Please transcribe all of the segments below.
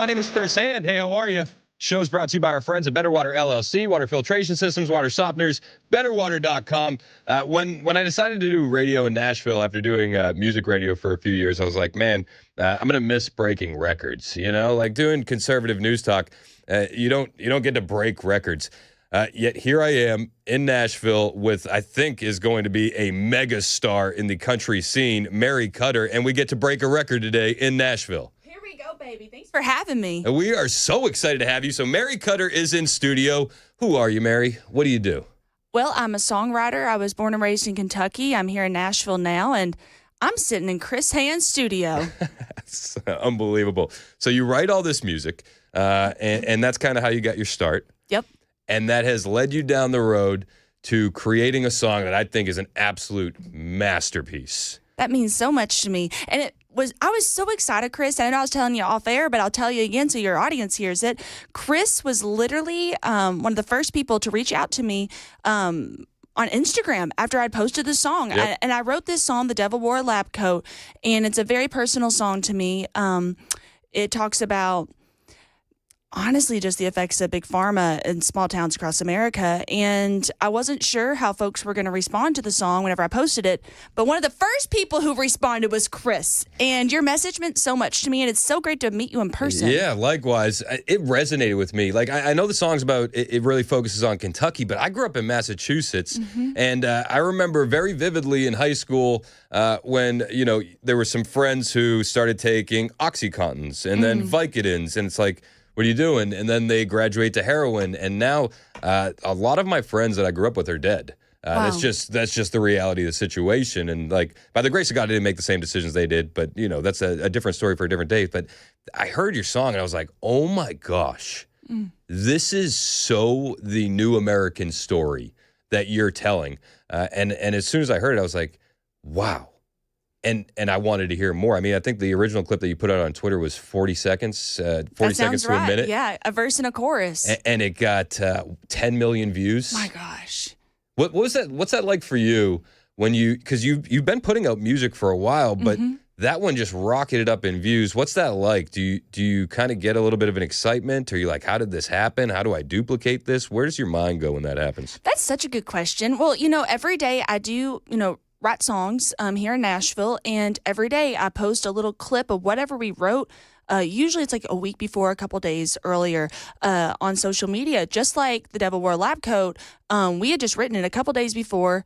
My name is Chris Hand. Hey, how are you? Show's brought to you by our friends at Better Water LLC, water filtration systems, water softeners, betterwater.com. When I decided to do radio in Nashville after doing music radio for a few years, I was like, man, I'm gonna miss breaking records. You know, like doing conservative news talk. You don't get to break records. Yet here I am in Nashville with, I think, is going to be a mega star in the country scene, Mary Kutter, and we get to break a record today in Nashville. Here we go, baby. Thanks for having me. And we are so excited to have you. So Mary Kutter is in studio. Who are you, Mary? What do you do? Well, I'm a songwriter. I was born and raised in Kentucky. I'm here in Nashville now, and I'm sitting in Chris Hand's studio. That's unbelievable. So you write all this music, and that's kind of how you got your start. Yep. And that has led you down the road to creating a song that I think is an absolute masterpiece. That means so much to me. And I was so excited, Chris. I know I was telling you off air, but I'll tell you again so your audience hears it. Chris was literally one of the first people to reach out to me on Instagram after I'd posted the song. Yep. And I wrote this song, The Devil Wore a Lab Coat, and it's a very personal song to me. It talks about, honestly, just the effects of big pharma in small towns across America. And I wasn't sure how folks were going to respond to the song whenever I posted it. But one of the first people who responded was Chris. And your message meant so much to me. And it's so great to meet you in person. Yeah, likewise. It resonated with me. Like, I know the song's about, it really focuses on Kentucky, but I grew up in Massachusetts. Mm-hmm. And I remember very vividly in high school when, there were some friends who started taking OxyContins and then Vicodins. And it's like, what are you doing? And then they graduate to heroin. And now a lot of my friends that I grew up with are dead. Wow. That's just the reality of the situation. And like, by the grace of God, I didn't make the same decisions they did. But, that's a different story for a different day. But I heard your song and I was like, oh my gosh, this is so the new American story that you're telling. And as soon as I heard it, I was like, wow. And I wanted to hear more. I mean, I think the original clip that you put out on Twitter was 40 seconds, 40 seconds to a minute. Yeah, a verse and a chorus. And it got 10 million views. My gosh. What was that? What's that like for you when because you've been putting out music for a while, but that one just rocketed up in views. What's that like? Do you kind of get a little bit of an excitement? Or are you like, how did this happen? How do I duplicate this? Where does your mind go when that happens? That's such a good question. Well, every day I do, write songs here in Nashville, and every day I post a little clip of whatever we wrote. Usually it's like a week before, a couple days earlier on social media. Just like The Devil Wore a Lab Coat, we had just written it a couple days before.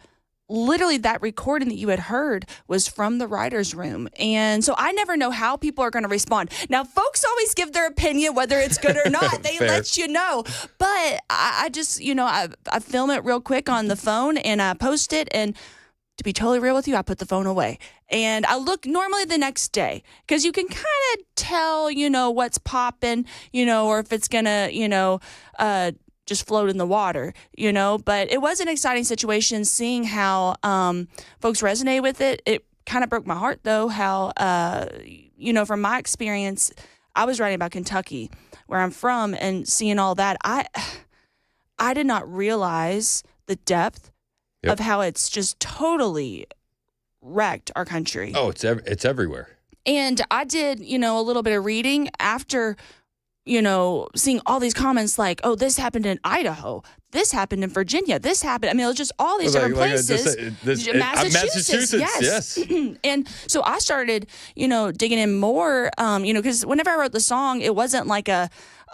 Literally that recording that you had heard was from the writer's room. And so I never know how people are going to respond. Now, folks always give their opinion, whether it's good or not. They let you know. But I just, I film it real quick on the phone and I post it. And to be totally real with you, I put the phone away. And I look normally the next day because you can kind of tell, what's popping, or if it's going to, just float in the water, But it was an exciting situation seeing how folks resonate with it. It kind of broke my heart, though, how, from my experience, I was writing about Kentucky, where I'm from, and seeing all that, I did not realize the depth of how it's just totally wrecked our country. Oh, it's everywhere. And I did, a little bit of reading after, seeing all these comments like, oh, this happened in Idaho. This happened in Virginia. This happened. I mean, it was just all these different places. Massachusetts, yes. And so I started, digging in more, because whenever I wrote the song, it wasn't like a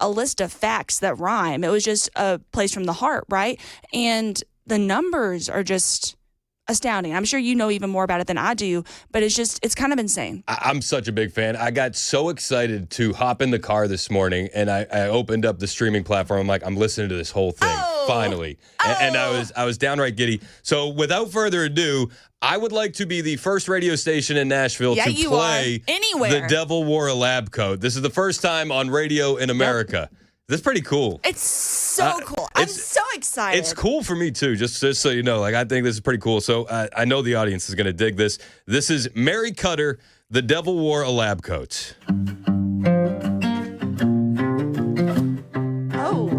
list of facts that rhyme. It was just a place from the heart, right? And the numbers are just astounding. I'm sure you know even more about it than I do, but it's kind of insane. I'm such a big fan. I got so excited to hop in the car this morning, and I opened up the streaming platform. I'm like, I'm listening to this whole thing, finally. And I was downright giddy. So without further ado, I would like to be the first radio station in Nashville to play anywhere. The Devil Wore a Lab Coat. This is the first time on radio in America. Yep. That's pretty cool. It's so cool. I'm so excited. It's cool for me, too, just so you know. Like, I think this is pretty cool. So I know the audience is going to dig this. This is Mary Kutter, The Devil Wore a Lab Coat. Oh,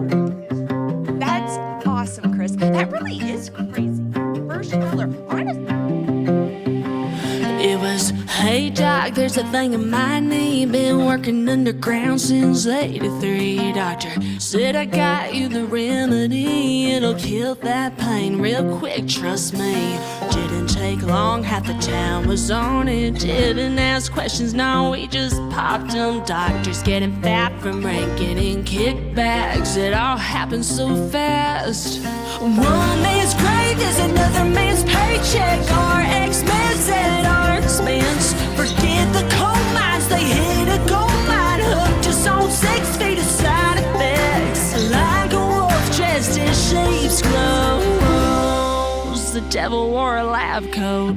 that's awesome, Chris. That really is crazy. First color. Honestly. It was Hey doc, there's a thing in my knee. Been working underground since '83. Doctor said I got you the remedy. It'll kill that pain real quick, trust me. Didn't take long, half the town was on it. Didn't ask questions, no, we just popped them. Doctors getting fat from ranking in kickbacks. It all happened so fast. One man's grave is another man's paycheck. Our ex-mans at our expense. Forget the coal mines, they hit a gold mine. Hooked us on 6 feet of side effects. Like a wolf dressed in sheep's clothes. The devil wore a lab coat.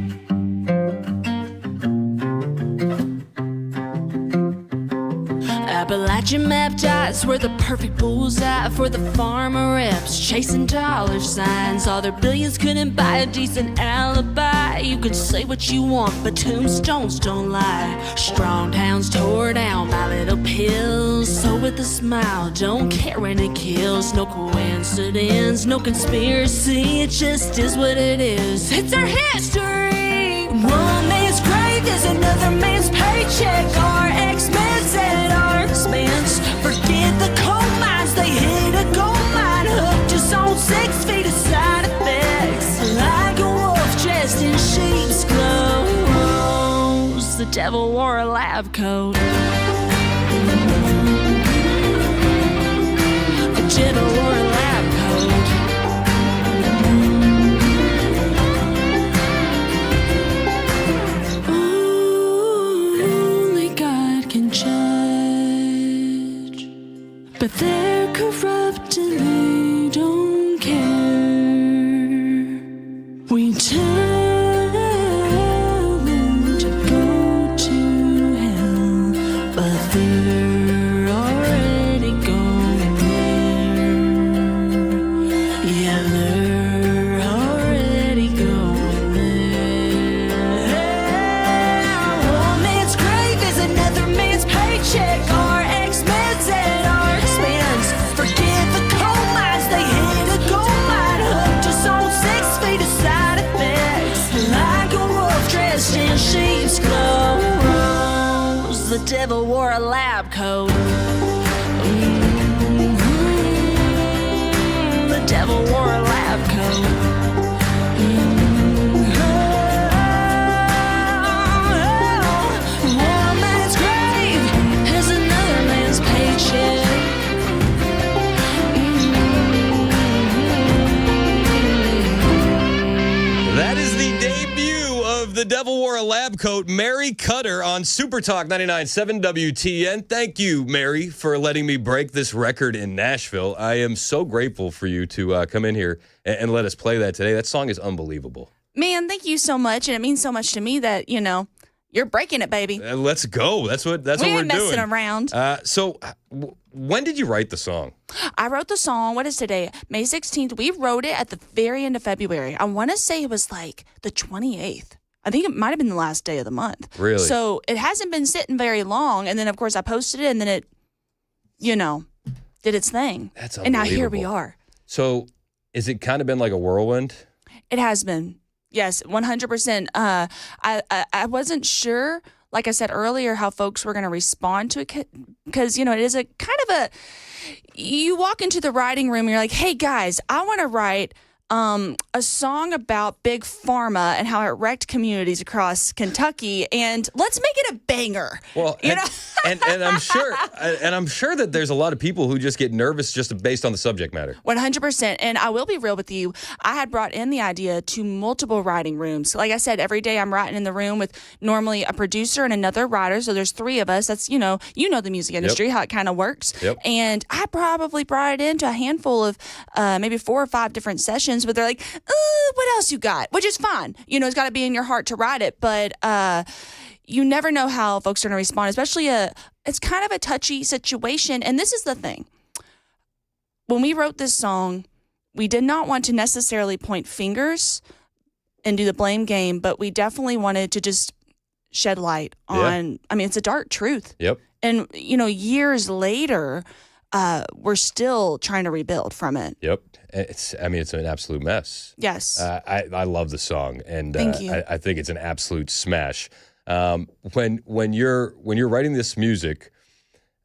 Appalachian map dots were the perfect bullseye for the farmer reps chasing dollar signs. All their billions couldn't buy a decent alibi. You could say what you want, but tombstones don't lie. Strong towns tore down by little pills. So with a smile, don't care when it kills. No coincidence, no conspiracy. It just is what it is. It's our history. One man's grave is another man's paycheck. Our ex-mans at our expense. Forget the coal mines, they hit a gold mine. Hooked us on 6 feet of side effects. Like a wolf dressed in sheep's clothes. The devil wore a lab coat. The devil wore a lab coat. But they're corrupt and they don't care. We tell them to go to hell, but they're already going there. Yeah, they're already going there. One man's grave is another man's paycheck. Our ex-mans at our expense. Forget the coal mines, they hit a gold mine. Hooked us on 6 feet of side effects. Like a wolf dressed in sheep's clothes. The devil wore a lab coat. The devil wore a lab coat. One man's grave is another man's paycheck. That is the debut of The Devil Wore a Lab Coat, Mary Kutter on Super Talk 99.7 WTN. Thank you, Mary, for letting me break this record in Nashville. I am so grateful for you to come in here and let us play that today. That song is unbelievable. Man, thank you so much. And it means so much to me that, you're breaking it, baby. Let's go. That's what we're doing. We ain't messing around. When did you write the song? I wrote the song. What is today? May 16th. We wrote it at the very end of February. I want to say it was like the 28th. I think it might have been the last day of the month. Really? So it hasn't been sitting very long. And then, of course, I posted it and then it, did its thing. That's and unbelievable. now here we are. So is it kind of been like a whirlwind? It has been. Yes, 100%. I wasn't sure, like I said earlier, how folks were going to respond to it because, it is a kind of a, you walk into the writing room and you're like, hey, guys, I want to write a song about big pharma and how it wrecked communities across Kentucky, and let's make it a banger. Well, and I'm sure that there's a lot of people who just get nervous just based on the subject matter. 100%. And I will be real with you. I had brought in the idea to multiple writing rooms. Like I said, every day I'm writing in the room with normally a producer and another writer. So there's 3 of us. That's, you know the music industry, how it kind of works. Yep. And I probably brought it into a handful of maybe 4 or 5 different sessions, but they're like, what else you got? Which is fine. It's got to be in your heart to write it. But you never know how folks are going to respond, especially it's kind of a touchy situation. And this is the thing. When we wrote this song, we did not want to necessarily point fingers and do the blame game, but we definitely wanted to just shed light on, it's a dark truth. Yep. And, years later, we're still trying to rebuild from it. Yep. It's an absolute mess. Yes. I love the song, and Thank you. I think it's an absolute smash. When you're writing this music,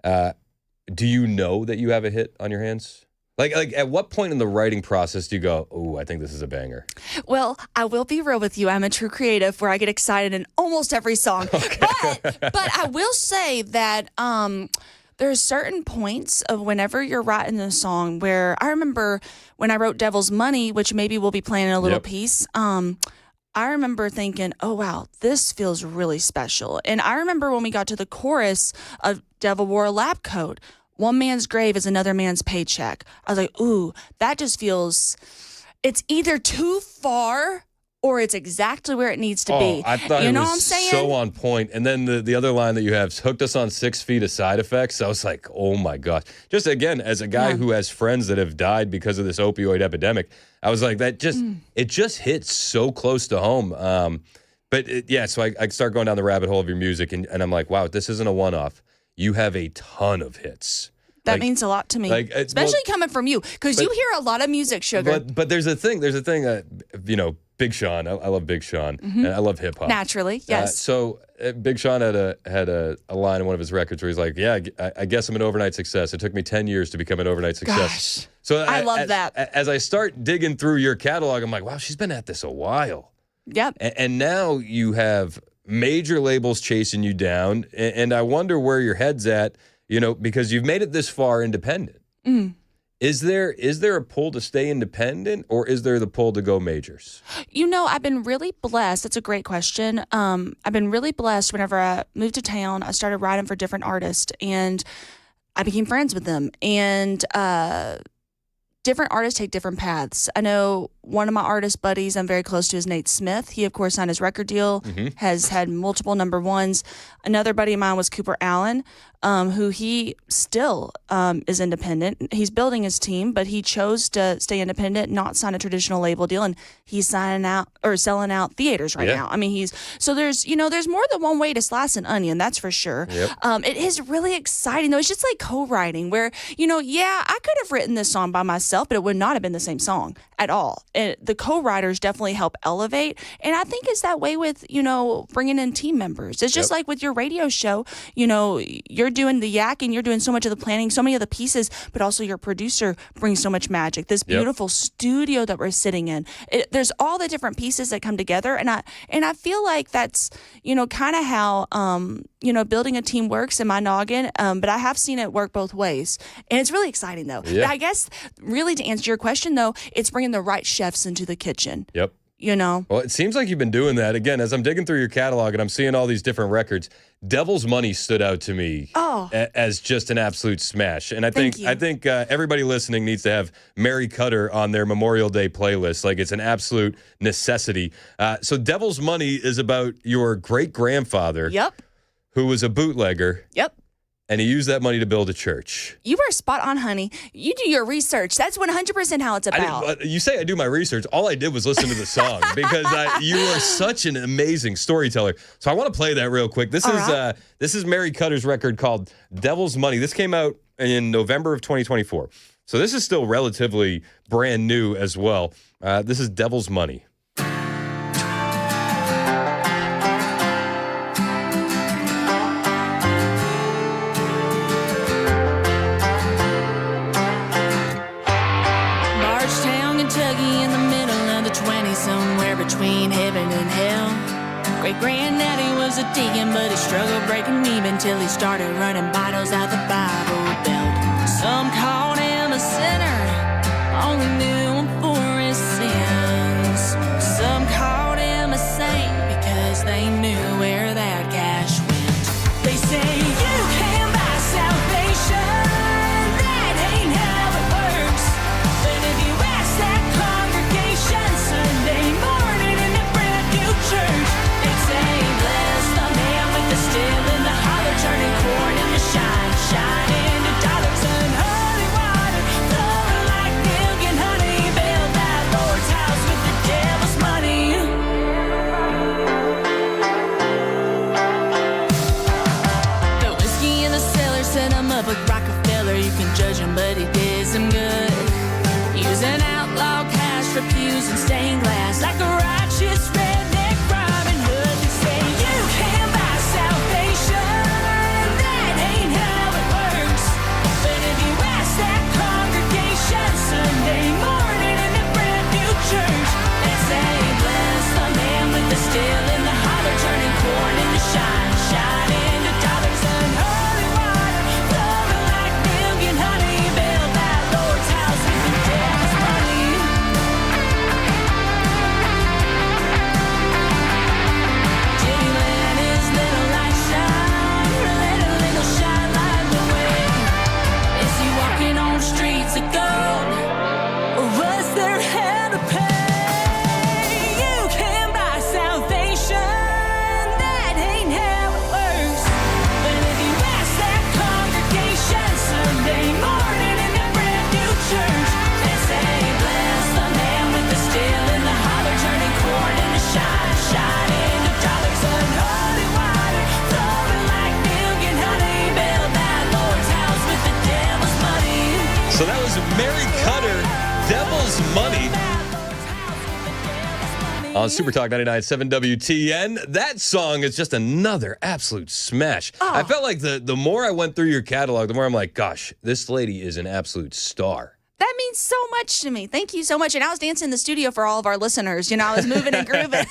do you know that you have a hit on your hands? Like at what point in the writing process do you go, oh, I think this is a banger? Well, I will be real with you. I'm a true creative where I get excited in almost every song. Okay. But I will say that there's certain points of whenever you're writing a song where I remember when I wrote Devil's Money, which maybe we'll be playing in a little piece. I remember thinking, oh, wow, this feels really special. And I remember when we got to the chorus of Devil Wore a Lab Coat, one man's grave is another man's paycheck. I was like, ooh, that just feels, it's either too far or it's exactly where it needs to be. I thought you it know was what I'm saying? so on point. And then the other line that you have, hooked us on 6 feet of side effects. I was like, oh my gosh. Just again, as a guy who has friends that have died because of this opioid epidemic, I was like, that just, it just hits so close to home. So I start going down the rabbit hole of your music and I'm like, wow, this isn't a one-off. You have a ton of hits. That means a lot to me, especially coming from you, because you hear a lot of music, Sugar. But there's a thing, Big Sean. I love Big Sean, and I love hip hop. Naturally, yes. So Big Sean had a line in one of his records where he's like, "Yeah, I guess I'm an overnight success. It took me 10 years to become an overnight success." Gosh, so I love that. As I start digging through your catalog, I'm like, "Wow, she's been at this a while." Yep. And now you have major labels chasing you down, and I wonder where your head's at. Because you've made it this far independent. Is there a pull to stay independent, or is there the pull to go majors? I've been really blessed. That's a great question. I've been really blessed. Whenever I moved to town, I started writing for different artists, and I became friends with them. And different artists take different paths. I know one of my artist buddies I'm very close to is Nate Smith. He, of course, signed his record deal, has had multiple number ones. Another buddy of mine was Cooper Allen, who he still is independent. He's building his team, but he chose to stay independent, not sign a traditional label deal, and he's selling out theaters right now. I mean, there's more than one way to slice an onion, that's for sure. Yep. It is really exciting, though. It's just like co-writing where, I could have written this song by myself, but it would not have been the same song at all. And the co-writers definitely help elevate. And I think it's that way with, bringing in team members. It's just like with your radio show, you're doing the yakking, you're doing so much of the planning, so many of the pieces, but also your producer brings so much magic. This beautiful studio that we're sitting in, there's all the different pieces that come together. And I feel like that's, kind of how, building a team works in my noggin. But I have seen it work both ways. And it's really exciting, though. Yeah. I guess, really, to answer your question, though, it's bringing the right chefs into the kitchen. Yep. Well, it seems like you've been doing that. Again, as I'm digging through your catalog and I'm seeing all these different records, Devil's Money stood out to me as just an absolute smash. And I think everybody listening needs to have Mary Kutter on their Memorial Day playlist. Like, it's an absolute necessity. So Devil's Money is about your great-grandfather who was a bootlegger. Yep. And he used that money to build a church. You were spot on, honey. You do your research. That's 100% how it's about. You say I do my research. All I did was listen to the song because you are such an amazing storyteller. So I want to play that real quick. This is Mary Cutter's record called Devil's Money. This came out in November of 2024. So this is still relatively brand new as well. This is Devil's Money. Between heaven and hell. Great granddaddy was a deacon, but he struggled breaking even till he started running bottles out the Bible Belt. Some called him a sinner, only knew him for his sins. Some called him a saint because they knew where that cash went. They say you can buy salvation, that ain't how it works. But if you ask that congregation Sunday morning, church, they'd say, bless the man with the still in the hollow, turning corn into shine into dollars and holy water, flowing like milk and honey. the steel in the hollow, turning corn into shine, shine into dollars and holy water, flowing like milk and honey. Build that Lord's house with the devil's money. Did he let his little light shine? Let a little shine light the way. Is he walking on streets of gold? Or was there hell to pay? You can buy salvation. That ain't how it works. But if you ask that congregation Sunday morning in the brand new church, they say, bless the man with the steel in the hollow, turning corn into shine, shine into dollars and holy water, flowing like milk and honey. Build that Lord's house with the devil's money. So that was Mary Kutter, Devil's Money, on Super Talk 99.7 WTN. That song is just another absolute smash. I felt like the more I went through your catalog, the more I'm like, gosh, this lady is an absolute star. That means so much to me. Thank you so much. And I was dancing in the studio for all of our listeners. You know, I was moving and grooving.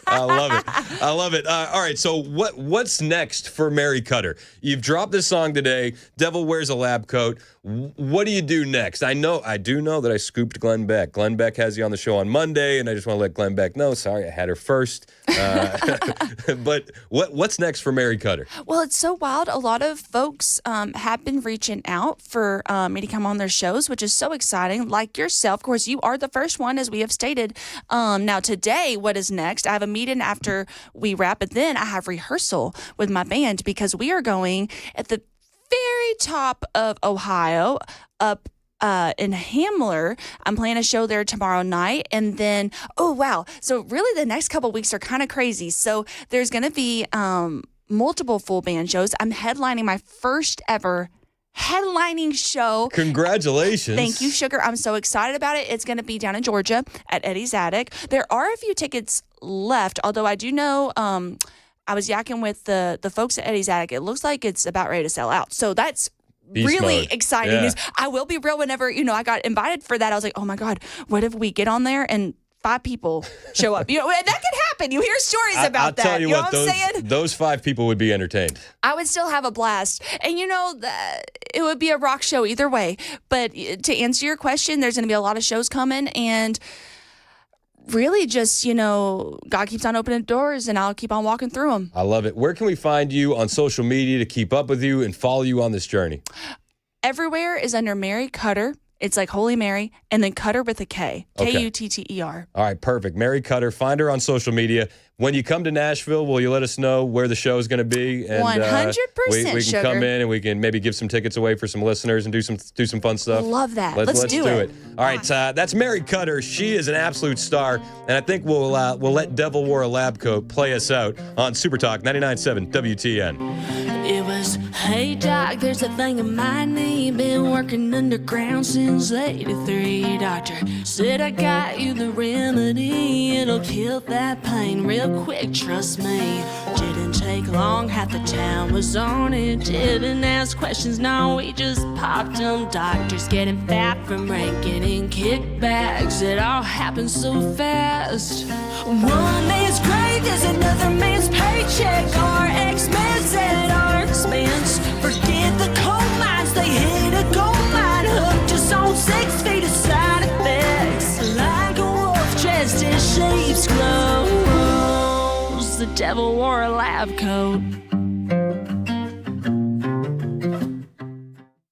I love it. I love it. All right, so what's next for Mary Kutter? You've dropped this song today, Devil Wears a Lab Coat. What do you do next? I do know that I scooped Glenn Beck. Glenn Beck has you on the show on Monday, and I just want to let Glenn Beck know, sorry, I had her first. But what's next for Mary Kutter? Well, it's so wild. A lot of folks have been reaching out for me to come on their shows, which is so exciting. Like yourself, of course, you are the first one, as we have stated. Now, today, what is next? I have a meeting after we wrap, and then I have rehearsal with my band because we are going at the very top of Ohio, up in Hamler. I'm playing a show there tomorrow night. And then, oh, wow. So really the next couple weeks are kind of crazy. So there's going to be multiple full band shows. I'm headlining my first ever headlining show. Congratulations. Thank you, Sugar. I'm so excited about it. It's going to be down in Georgia at Eddie's Attic. There are a few tickets left, although I do know I was yakking with the folks at Eddie's Attic. It looks like it's about ready to sell out. So that's Beast really mode. exciting news. I will be real whenever, I got invited for that. I was like, oh my God, what if we get on there and 5 people show up? That could happen. You hear stories about I'll that. tell you what, know what I'm saying? those 5 people would be entertained. I would still have a blast. And it would be a rock show either way. But to answer your question, there's going to be a lot of shows coming, and really just, God keeps on opening doors and I'll keep on walking through them. I love it. Where can we find you on social media to keep up with you and follow you on this journey? Everywhere is under Mary Kutter. It's like Holy Mary, and then Kutter with a K. Okay. Kutter. All right, perfect. Mary Kutter. Find her on social media. When you come to Nashville, will you let us know where the show is going to be? And 100%, we can Sugar. come in and we can maybe give some tickets away for some listeners and do some fun stuff. Love that. Let's do it. All right, that's Mary Kutter. She is an absolute star, and I think we'll let Devil Wore a Lab Coat play us out on Super Talk 99.7 WTN. It was, hey doc, there's a thing in my knee. Been working underground since 83. Doctor said I got you the remedy. It'll kill that pain real quick, trust me. Didn't take long, half the town was on it. Didn't ask questions, no, we just popped them. Doctors getting fat from ranking in kickbacks. It all happened so fast. One man's grave is another man's paycheck. Our expense at our expense. Forget the coal mines, they hit a gold mine. Hooked us on 6 feet of side effects. Like a wolf dressed in sheep's clothes, the devil wore a lab coat.